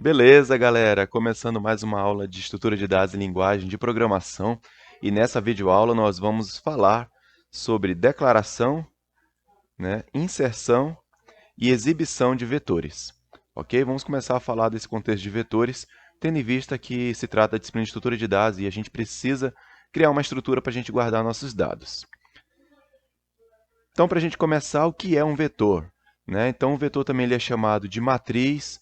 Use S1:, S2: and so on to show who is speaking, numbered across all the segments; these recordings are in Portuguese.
S1: Beleza, galera? Começando mais uma aula de estrutura de dados e linguagem de programação. E nessa videoaula nós vamos falar sobre declaração, inserção e exibição de vetores. Ok? Vamos começar a falar desse contexto de vetores, tendo em vista que se trata de disciplina de estrutura de dados e a gente precisa criar uma estrutura para a gente guardar nossos dados. Então, para a gente começar, o que é um vetor? Então, um vetor também ele é chamado de matriz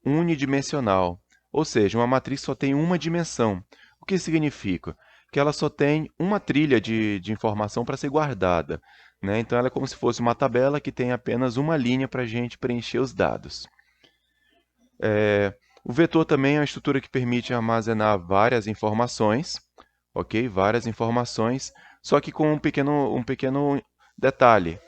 S1: unidimensional, ou seja, uma matriz só tem uma dimensão. O que significa? Que ela só tem uma trilha de informação para ser guardada. Então, ela é como se fosse uma tabela que tem apenas uma linha para a gente preencher os dados. O vetor também é uma estrutura que permite armazenar várias informações, ok? Várias informações, só que com um pequeno detalhe.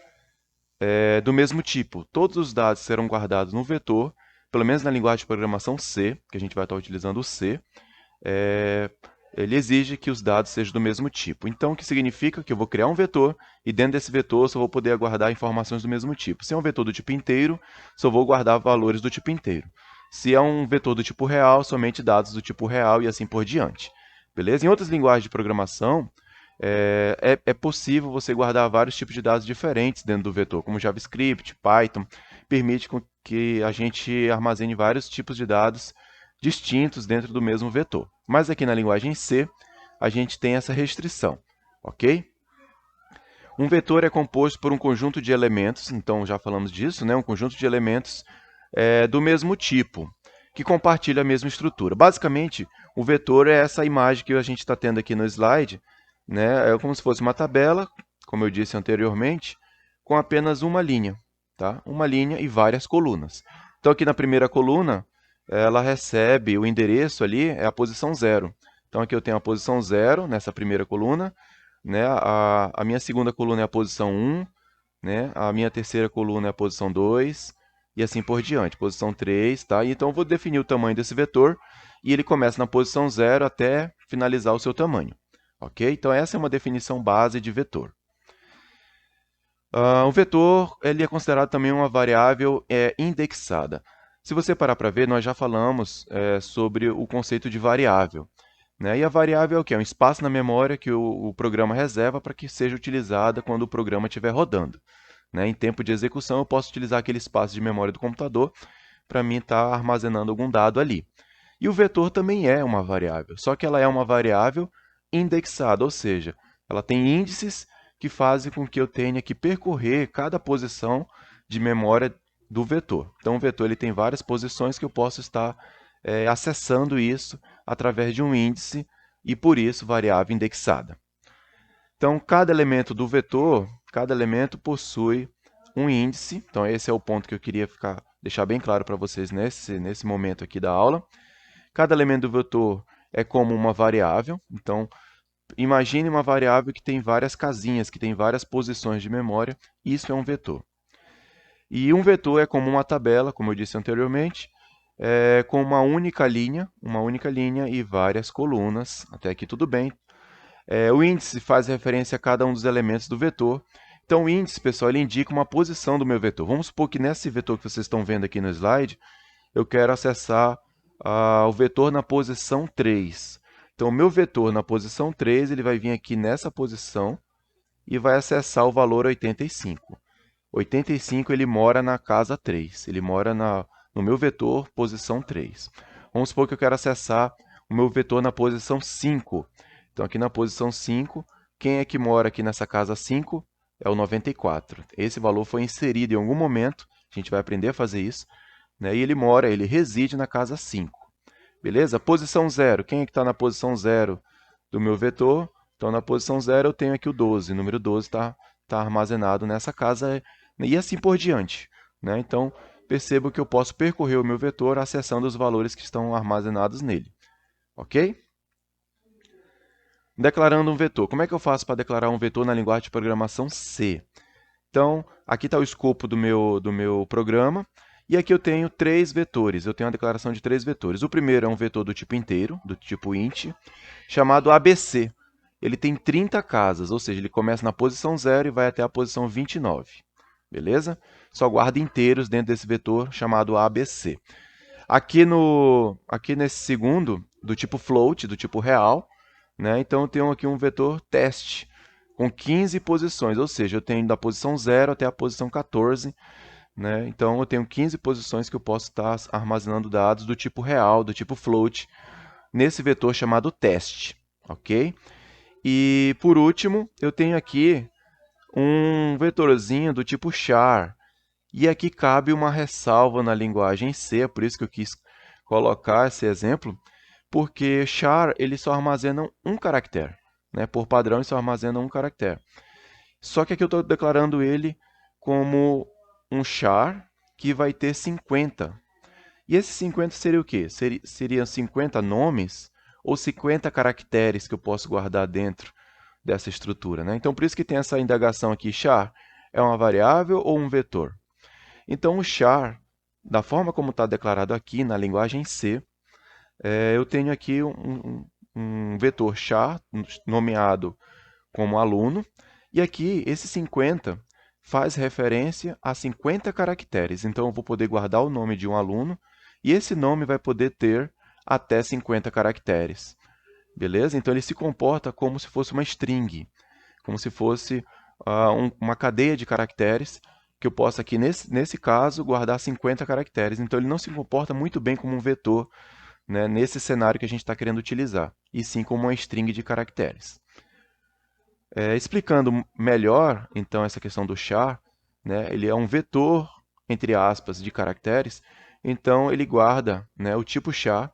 S1: Do mesmo tipo, todos os dados serão guardados no vetor, pelo menos na linguagem de programação C, que a gente vai estar utilizando o C, ele exige que os dados sejam do mesmo tipo. Então, o que significa que eu vou criar um vetor e dentro desse vetor eu só vou poder guardar informações do mesmo tipo. Se é um vetor do tipo inteiro, só vou guardar valores do tipo inteiro. Se é um vetor do tipo real, somente dados do tipo real e assim por diante. Beleza? Em outras linguagens de programação, é possível você guardar vários tipos de dados diferentes dentro do vetor, como JavaScript, Python, permite que a gente armazene vários tipos de dados distintos dentro do mesmo vetor. Mas aqui na linguagem C, a gente tem essa restrição, ok? Um vetor é composto por um conjunto de elementos, então já falamos disso, um conjunto de elementos do mesmo tipo, que compartilha a mesma estrutura. Basicamente, o vetor é essa imagem que a gente está tendo aqui no slide, é como se fosse uma tabela, como eu disse anteriormente, com apenas uma linha, tá? Uma linha e várias colunas. Então, aqui na primeira coluna, ela recebe o endereço ali, é a posição 0. Então, aqui eu tenho a posição 0 nessa primeira coluna, a minha segunda coluna é a posição 1, a minha terceira coluna é a posição 2, e assim por diante, posição 3, tá? Então, eu vou definir o tamanho desse vetor, e ele começa na posição 0 até finalizar o seu tamanho. Ok? Então, essa é uma definição base de vetor. O vetor ele é considerado também uma variável indexada. Se você parar para ver, nós já falamos sobre o conceito de variável. E a variável é o quê? É um espaço na memória que o programa reserva para que seja utilizada quando o programa estiver rodando. Em tempo de execução, eu posso utilizar aquele espaço de memória do computador para mim estar armazenando algum dado ali. E o vetor também é uma variável, só que ela é uma variável indexada, ou seja, ela tem índices que fazem com que eu tenha que percorrer cada posição de memória do vetor. Então, o vetor ele tem várias posições que eu posso estar acessando isso através de um índice e, por isso, variável indexada. Então, cada elemento do vetor, cada elemento possui um índice. Então, esse é o ponto que eu queria deixar bem claro para vocês nesse momento aqui da aula. Cada elemento do vetor é como uma variável. Então, imagine uma variável que tem várias casinhas, que tem várias posições de memória. Isso é um vetor. E um vetor é como uma tabela, como eu disse anteriormente, com uma única linha e várias colunas. Até aqui tudo bem. O índice faz referência a cada um dos elementos do vetor. Então, o índice, pessoal, ele indica uma posição do meu vetor. Vamos supor que nesse vetor que vocês estão vendo aqui no slide, eu quero acessar o vetor na posição 3. Então, o meu vetor na posição 3, ele vai vir aqui nessa posição e vai acessar o valor 85. 85 ele mora na casa 3, ele mora no meu vetor posição 3. Vamos supor que eu quero acessar o meu vetor na posição 5. Então, aqui na posição 5, quem é que mora aqui nessa casa 5? É o 94. Esse valor foi inserido em algum momento, a gente vai aprender a fazer isso, e ele reside na casa 5. Beleza? Posição 0, quem é que está na posição 0 do meu vetor? Então, na posição 0 eu tenho aqui o 12, o número 12 está armazenado nessa casa e assim por diante. Então, percebo que eu posso percorrer o meu vetor acessando os valores que estão armazenados nele. Ok? Declarando um vetor. Como é que eu faço para declarar um vetor na linguagem de programação C? Então, aqui está o escopo do meu programa. E aqui eu tenho três vetores. Eu tenho uma declaração de três vetores. O primeiro é um vetor do tipo inteiro, do tipo int, chamado ABC. Ele tem 30 casas, ou seja, ele começa na posição 0 e vai até a posição 29. Beleza? Só guarda inteiros dentro desse vetor chamado ABC. Aqui nesse segundo, do tipo float, do tipo real, né? Então eu tenho aqui um vetor teste com 15 posições, ou seja, eu tenho da posição 0 até a posição 14, né? Então eu tenho 15 posições que eu posso estar armazenando dados do tipo real, do tipo float, nesse vetor chamado teste, ok? E por último, eu tenho aqui um vetorzinho do tipo char. E aqui cabe uma ressalva na linguagem C, é por isso que eu quis colocar esse exemplo, porque char ele só armazena um caractere, né? Por padrão, ele só armazena um caractere. Só que aqui eu estou declarando ele como um char que vai ter 50. E esses 50 seria o quê? Seriam 50 nomes ou 50 caracteres que eu posso guardar dentro dessa estrutura, né? Então, por isso que tem essa indagação aqui, char é uma variável ou um vetor? Então, o char, da forma como está declarado aqui na linguagem C, eu tenho aqui um vetor char nomeado como aluno, e aqui esse 50 faz referência a 50 caracteres. Então, eu vou poder guardar o nome de um aluno, e esse nome vai poder ter até 50 caracteres. Beleza? Então, ele se comporta como se fosse uma string, como se fosse uma cadeia de caracteres, que eu possa aqui, nesse caso, guardar 50 caracteres. Então, ele não se comporta muito bem como um vetor, né, nesse cenário que a gente está querendo utilizar, e sim como uma string de caracteres. Explicando melhor, então, essa questão do char, né, ele é um vetor, entre aspas, de caracteres, então ele guarda, né, o tipo char,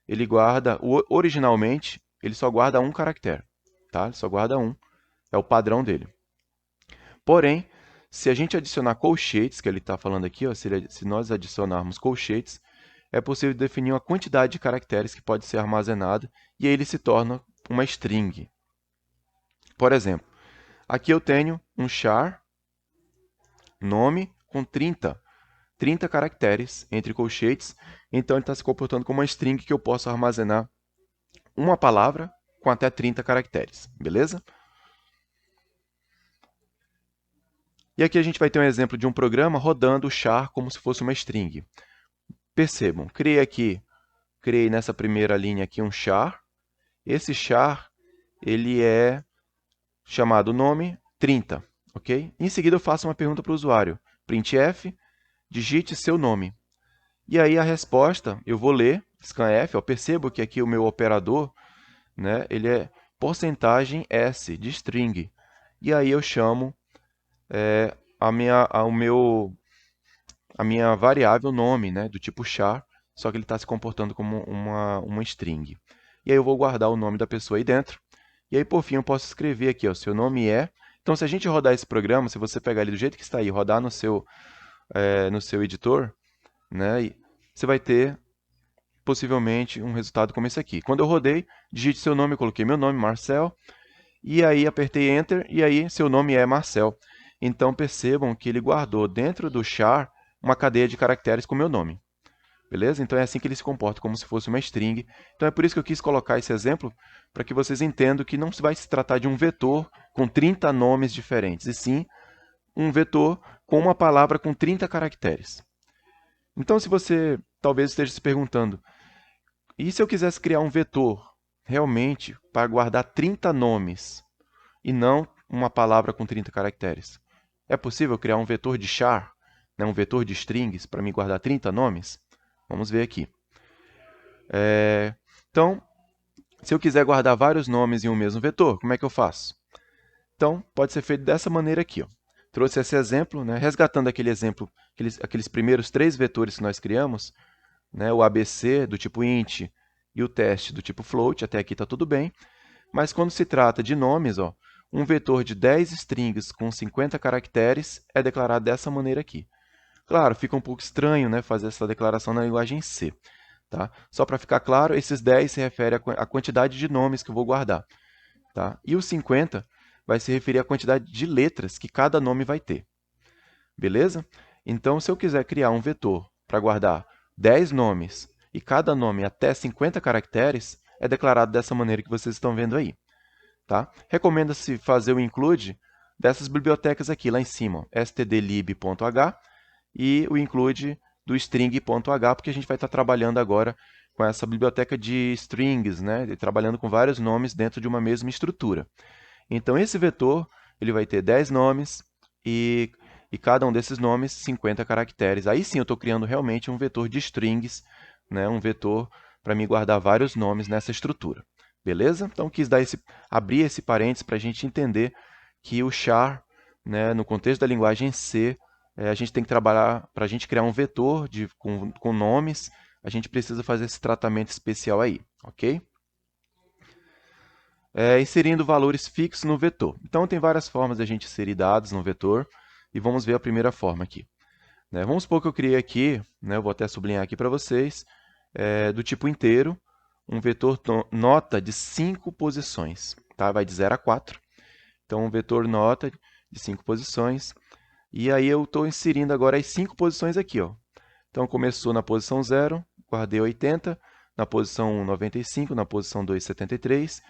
S1: ele guarda, originalmente, ele só guarda um caractere, tá? Ele só guarda um, é o padrão dele. Porém, se a gente adicionar colchetes, que ele está falando aqui, ó, se nós adicionarmos colchetes, é possível definir uma quantidade de caracteres que pode ser armazenada e aí ele se torna uma string. Por exemplo, aqui eu tenho um char nome com 30 caracteres entre colchetes, então ele está se comportando como uma string que eu posso armazenar uma palavra com até 30 caracteres, beleza? E aqui a gente vai ter um exemplo de um programa rodando o char como se fosse uma string. Percebam, criei nessa primeira linha aqui um char. Esse char, ele é chamado nome 30, ok? Em seguida eu faço uma pergunta para o usuário. Printf, digite seu nome. E aí a resposta, eu vou ler, scanf, eu percebo que aqui o meu operador, né, ele é porcentagem S de string. E aí eu chamo a minha variável nome, né, do tipo char, só que ele está se comportando como uma string. E aí eu vou guardar o nome da pessoa aí dentro. E aí, por fim, eu posso escrever aqui, ó, seu nome é... Então, se a gente rodar esse programa, se você pegar ele do jeito que está aí, rodar no seu editor, né, você vai ter, possivelmente, um resultado como esse aqui. Quando eu rodei, digite seu nome, eu coloquei meu nome, Marcel, e aí apertei Enter, e aí seu nome é Marcel. Então, percebam que ele guardou dentro do char uma cadeia de caracteres com meu nome. Beleza? Então é assim que ele se comporta, como se fosse uma string. Então é por isso que eu quis colocar esse exemplo, para que vocês entendam que não vai se tratar de um vetor com 30 nomes diferentes, e sim um vetor com uma palavra com 30 caracteres. Então, se você talvez esteja se perguntando, e se eu quisesse criar um vetor realmente para guardar 30 nomes e não uma palavra com 30 caracteres? É possível criar um vetor de char, né, um vetor de strings, para me guardar 30 nomes? Vamos ver aqui. Então, se eu quiser guardar vários nomes em um mesmo vetor, como é que eu faço? Então, pode ser feito dessa maneira aqui. Ó. Trouxe esse exemplo, né, resgatando aquele exemplo, aqueles primeiros 3 vetores que nós criamos, né, o ABC do tipo int e o teste do tipo float, até aqui está tudo bem. Mas quando se trata de nomes, ó, um vetor de 10 strings com 50 caracteres é declarado dessa maneira aqui. Claro, fica um pouco estranho, né, fazer essa declaração na linguagem C. Tá? Só para ficar claro, esses 10 se refere à quantidade de nomes que eu vou guardar. Tá? E os 50 vai se referir à quantidade de letras que cada nome vai ter. Beleza? Então, se eu quiser criar um vetor para guardar 10 nomes e cada nome até 50 caracteres, é declarado dessa maneira que vocês estão vendo aí. Tá? Recomenda-se fazer o include dessas bibliotecas aqui, lá em cima, stdlib.h, e o include do string.h, porque a gente vai estar trabalhando agora com essa biblioteca de strings, né? Trabalhando com vários nomes dentro de uma mesma estrutura. Então, esse vetor ele vai ter 10 nomes e cada um desses nomes 50 caracteres. Aí sim eu estou criando realmente um vetor de strings, né? Um vetor para me guardar vários nomes nessa estrutura. Beleza? Então, quis abrir esse parênteses para a gente entender que o char, né, no contexto da linguagem C, a gente tem que trabalhar, para a gente criar um vetor com nomes, a gente precisa fazer esse tratamento especial aí, ok? Inserindo valores fixos no vetor. Então, tem várias formas de a gente inserir dados no vetor, e vamos ver a primeira forma aqui. Né? Vamos supor que eu criei aqui, né, eu vou até sublinhar aqui para vocês, do tipo inteiro, um vetor nota de 5 posições. Tá? Vai de 0 a 4. Então, um vetor nota de 5 posições. E aí eu estou inserindo agora as 5 posições aqui. Ó. Então, começou na posição 0, guardei 80, na posição 1, 95, na posição 2, 73,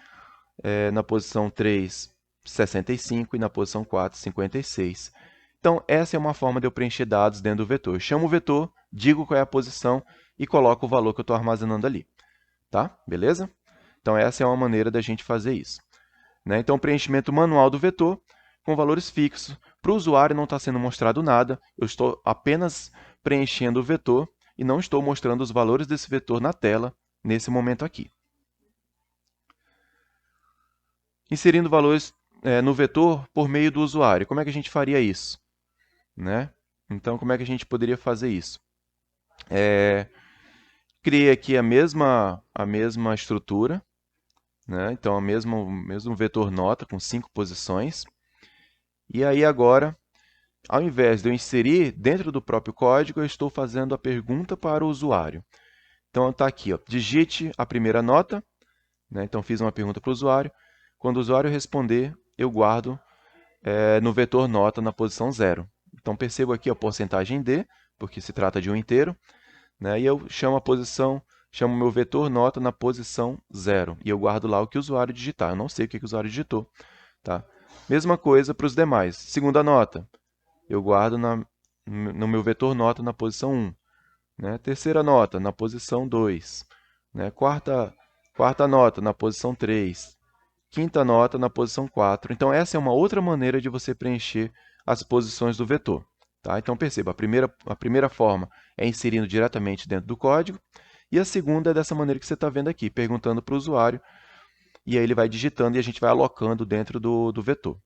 S1: na posição 3, 65 e na posição 4, 56. Então, essa é uma forma de eu preencher dados dentro do vetor. Eu chamo o vetor, digo qual é a posição e coloco o valor que eu estou armazenando ali. Tá? Beleza? Então, essa é uma maneira da gente fazer isso. Né? Então, preenchimento manual do vetor com valores fixos. Para o usuário não está sendo mostrado nada, eu estou apenas preenchendo o vetor e não estou mostrando os valores desse vetor na tela nesse momento aqui. Inserindo valores no vetor por meio do usuário. Como é que a gente faria isso? Né? Então, como é que a gente poderia fazer isso? Criei aqui a mesma estrutura, né? Então, o mesmo vetor nota com 5 posições. E aí agora, ao invés de eu inserir dentro do próprio código, eu estou fazendo a pergunta para o usuário. Então, está aqui, ó, digite a primeira nota, né? Então, fiz uma pergunta para o usuário. Quando o usuário responder, eu guardo no vetor nota na posição 0. Então, percebo aqui a porcentagem D, porque se trata de um inteiro, né? E eu chamo o meu vetor nota na posição 0. E eu guardo lá o que o usuário digitar. Eu não sei o que o usuário digitou. Tá? Mesma coisa para os demais. Segunda nota, eu guardo no meu vetor nota na posição 1. Né? Terceira nota, na posição 2. Né? Quarta nota, na posição 3. Quinta nota, na posição 4. Então, essa é uma outra maneira de você preencher as posições do vetor. Tá? Então, perceba, a primeira forma é inserindo diretamente dentro do código, e a segunda é dessa maneira que você está vendo aqui, perguntando para o usuário, e aí ele vai digitando e a gente vai alocando dentro do vetor,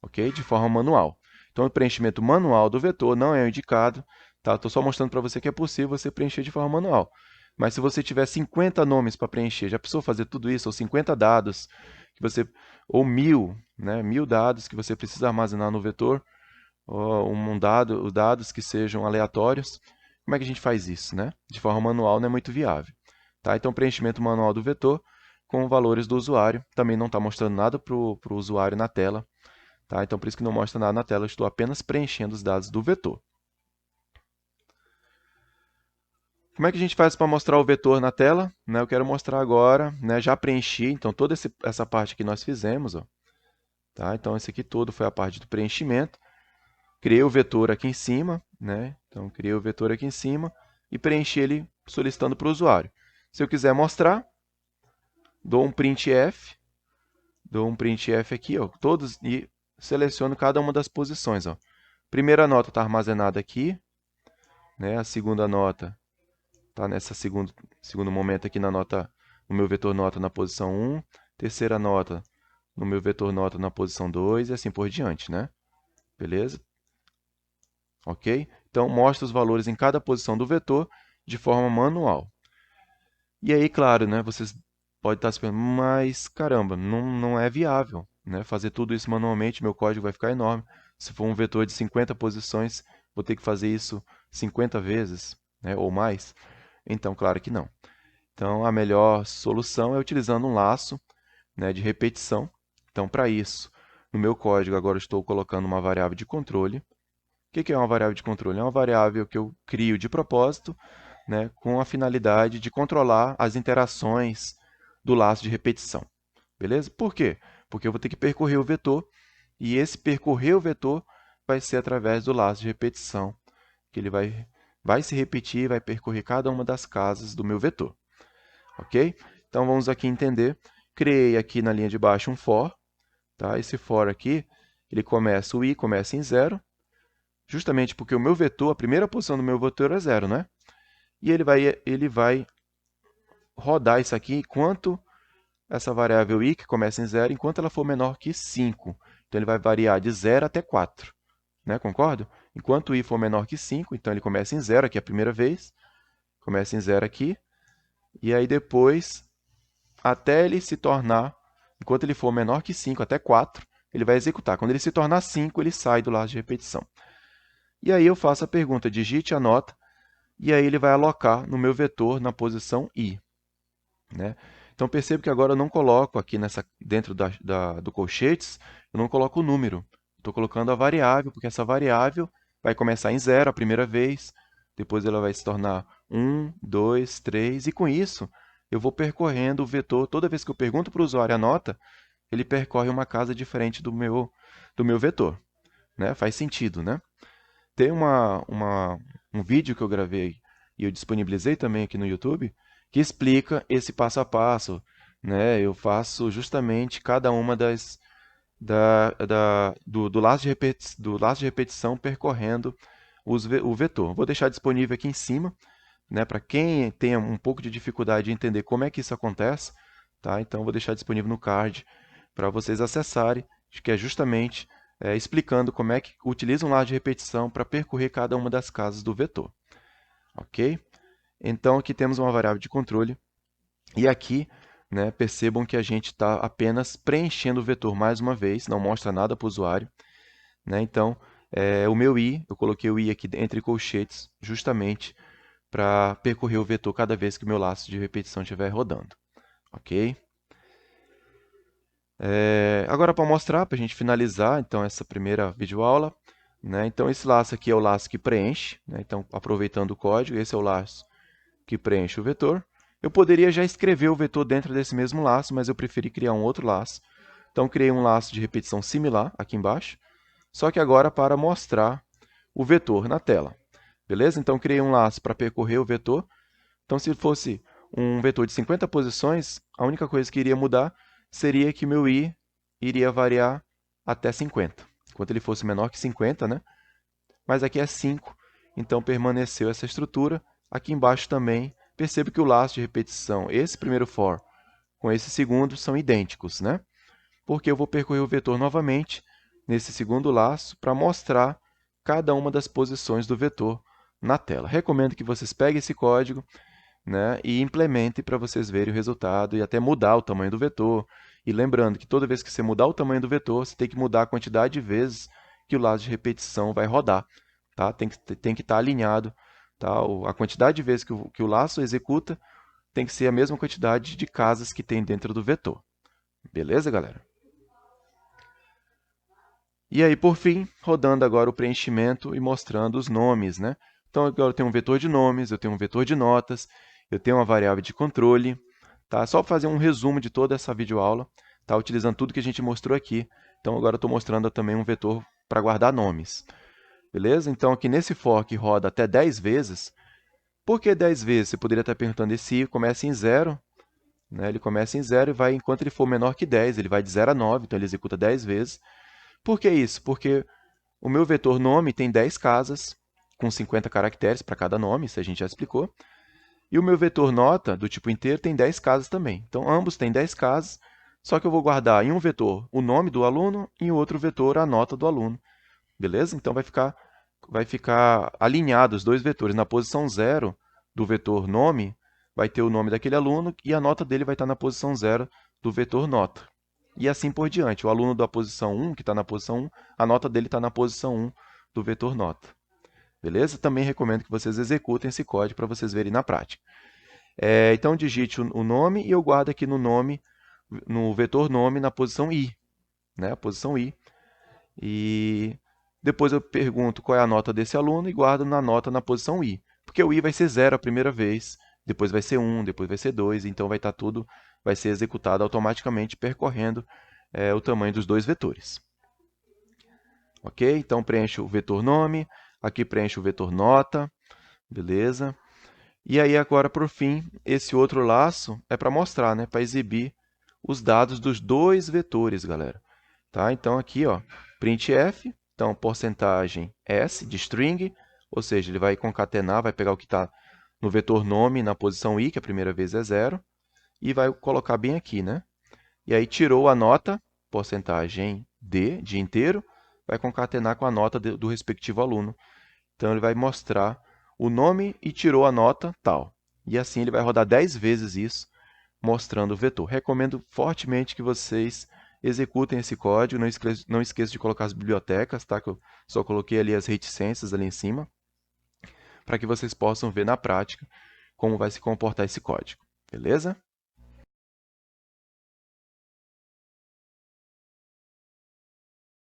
S1: ok? De forma manual. Então, o preenchimento manual do vetor não é o indicado, tá? Estou só mostrando para você que é possível você preencher de forma manual. Mas se você tiver 50 nomes para preencher, já precisou fazer tudo isso, ou 50 dados, ou 1000, né? 1000 dados que você precisa armazenar no vetor, ou os dados que sejam aleatórios, como é que a gente faz isso, né? De forma manual não é muito viável. Tá? Então, preenchimento manual do vetor com valores do usuário. Também não está mostrando nada para o usuário na tela. Tá? Então, por isso que não mostra nada na tela, eu estou apenas preenchendo os dados do vetor. Como é que a gente faz para mostrar o vetor na tela? Né, eu quero mostrar agora, né, já preenchi, então toda essa parte que nós fizemos. Ó, tá? Então, esse aqui todo foi a parte do preenchimento. Criei o vetor aqui em cima, né? Então, criei o vetor aqui em cima e preenchi ele solicitando para o usuário. Se eu quiser mostrar, dou um printf aqui, ó, todos, e seleciono cada uma das posições. Ó. Primeira nota está armazenada aqui, né? A segunda nota está nesse segundo momento aqui no meu vetor nota na posição 1, terceira nota no meu vetor nota na posição 2 e assim por diante, né? Beleza? Ok? Então, mostra os valores em cada posição do vetor de forma manual. E aí, claro, né, vocês podem estar se perguntando, mas caramba, não é viável, né? Fazer tudo isso manualmente, meu código vai ficar enorme. Se for um vetor de 50 posições, vou ter que fazer isso 50 vezes, né, ou mais. Então, claro que não. Então, a melhor solução é utilizando um laço, né, de repetição. Então, para isso, no meu código agora eu estou colocando uma variável de controle. O que é uma variável de controle? É uma variável que eu crio de propósito, né, com a finalidade de controlar as interações do laço de repetição. Beleza? Por quê? Porque eu vou ter que percorrer o vetor, e esse percorrer o vetor vai ser através do laço de repetição, que ele vai vai se repetir, vai percorrer cada uma das casas do meu vetor. Ok? Então, vamos aqui entender. Criei aqui na linha de baixo um for. Tá? Esse for aqui, o i começa em 0, justamente porque o meu vetor, a primeira posição do meu vetor é 0, né? E ele vai rodar isso aqui enquanto essa variável i, que começa em 0, enquanto ela for menor que 5. Então, ele vai variar de 0 até 4. Né? Concordo? Enquanto i for menor que 5, então ele começa em 0 aqui a primeira vez. Começa em 0 aqui. E aí depois, até ele se tornar, enquanto ele for menor que 5, até 4, ele vai executar. Quando ele se tornar 5, ele sai do laço de repetição. E aí eu faço a pergunta, digite a nota, e aí ele vai alocar no meu vetor na posição i. Né? Então, percebo que agora eu não coloco aqui dentro do colchetes, eu não coloco o número. Estou colocando a variável, porque essa variável vai começar em 0 a primeira vez, depois ela vai se tornar 1, 2, 3, e com isso eu vou percorrendo o vetor. Toda vez que eu pergunto para o usuário a nota, ele percorre uma casa diferente do meu vetor. Né? Faz sentido, né? Tem um vídeo que eu gravei e eu disponibilizei também aqui no YouTube, que explica esse passo a passo. Né? Eu faço justamente cada uma do laço de repetição percorrendo o vetor. Vou deixar disponível aqui em cima, né, para quem tem um pouco de dificuldade de entender como é que isso acontece. Tá? Então, vou deixar disponível no card para vocês acessarem, que é justamente explicando como é que utiliza um laço de repetição para percorrer cada uma das casas do vetor. Ok? Então, aqui temos uma variável de controle. E aqui, né, percebam que a gente está apenas preenchendo o vetor mais uma vez, não mostra nada para o usuário. Né? Então, o meu i, eu coloquei o i aqui entre colchetes, justamente para percorrer o vetor cada vez que o meu laço de repetição estiver rodando. Ok? Agora, para mostrar, para a gente finalizar então, essa primeira videoaula, né? Então, esse laço aqui é o laço que preenche. Né? Então, aproveitando o código, esse é o laço que preenche o vetor. Eu poderia já escrever o vetor dentro desse mesmo laço, mas eu preferi criar um outro laço. Então, criei um laço de repetição similar aqui embaixo, só que agora para mostrar o vetor na tela. Beleza? Então, criei um laço para percorrer o vetor. Então, se fosse um vetor de 50 posições, a única coisa que iria mudar seria que meu i iria variar até 50. Enquanto ele fosse menor que 50, né? Mas aqui é 5, então permaneceu essa estrutura. Aqui embaixo também, percebo que o laço de repetição, esse primeiro for com esse segundo, são idênticos, né? Porque eu vou percorrer o vetor novamente nesse segundo laço para mostrar cada uma das posições do vetor na tela. Recomendo que vocês peguem esse código, né, e implementem para vocês verem o resultado e até mudar o tamanho do vetor. E lembrando que toda vez que você mudar o tamanho do vetor, você tem que mudar a quantidade de vezes que o laço de repetição vai rodar. Tá? Tem que estar alinhado. Tá? A quantidade de vezes que o laço executa tem que ser a mesma quantidade de casas que tem dentro do vetor. Beleza, galera? E aí, por fim, rodando agora o preenchimento e mostrando os nomes. Né? Então, agora eu tenho um vetor de nomes, eu tenho um vetor de notas, eu tenho uma variável de controle. Tá? Só para fazer um resumo de toda essa videoaula, tá? Utilizando tudo que a gente mostrou aqui. Então, agora eu estou mostrando também um vetor para guardar nomes. Beleza? Então, aqui nesse for que roda até 10 vezes, por que 10 vezes? Você poderia estar perguntando, esse i começa em 0, né? Ele começa em 0 e vai, enquanto ele for menor que 10, ele vai de 0 a 9, então ele executa 10 vezes. Por que isso? Porque o meu vetor nome tem 10 casas, com 50 caracteres para cada nome, isso a gente já explicou. E o meu vetor nota, do tipo inteiro, tem 10 casas também. Então, ambos têm 10 casas, só que eu vou guardar em um vetor o nome do aluno e em outro vetor a nota do aluno. Beleza? Então, vai ficar alinhado os dois vetores. Na posição 0 do vetor nome, vai ter o nome daquele aluno e a nota dele vai estar na posição 0 do vetor nota. E assim por diante. O aluno da posição 1, que está na posição 1, a nota dele está na posição 1 do vetor nota. Beleza? Também recomendo que vocês executem esse código para vocês verem na prática. Então, digite o nome e eu guardo aqui no vetor nome, na posição i. Né? A posição i. E depois eu pergunto qual é a nota desse aluno e guardo na nota na posição i. Porque o i vai ser 0 a primeira vez, depois vai ser 1, depois vai ser 2, então vai ser executado automaticamente percorrendo o tamanho dos dois vetores. Ok? Então preencho o vetor nome, aqui preencho o vetor nota, Beleza? E aí agora, por fim, esse outro laço é para mostrar, né? Para exibir os dados dos dois vetores, galera. Tá? Então aqui, ó, printf, então porcentagem s de string, ou seja, ele vai concatenar, vai pegar o que está no vetor nome na posição i, que a primeira vez é 0, e vai colocar bem aqui, né? E aí tirou a nota, porcentagem d, de inteiro, vai concatenar com a nota do respectivo aluno. Então ele vai mostrar o nome e tirou a nota tal. E assim ele vai rodar 10 vezes isso, mostrando o vetor. Recomendo fortemente que vocês executem esse código. Não esqueça de colocar as bibliotecas, tá? Que eu só coloquei ali as reticências ali em cima, para que vocês possam ver na prática como vai se comportar esse código. Beleza?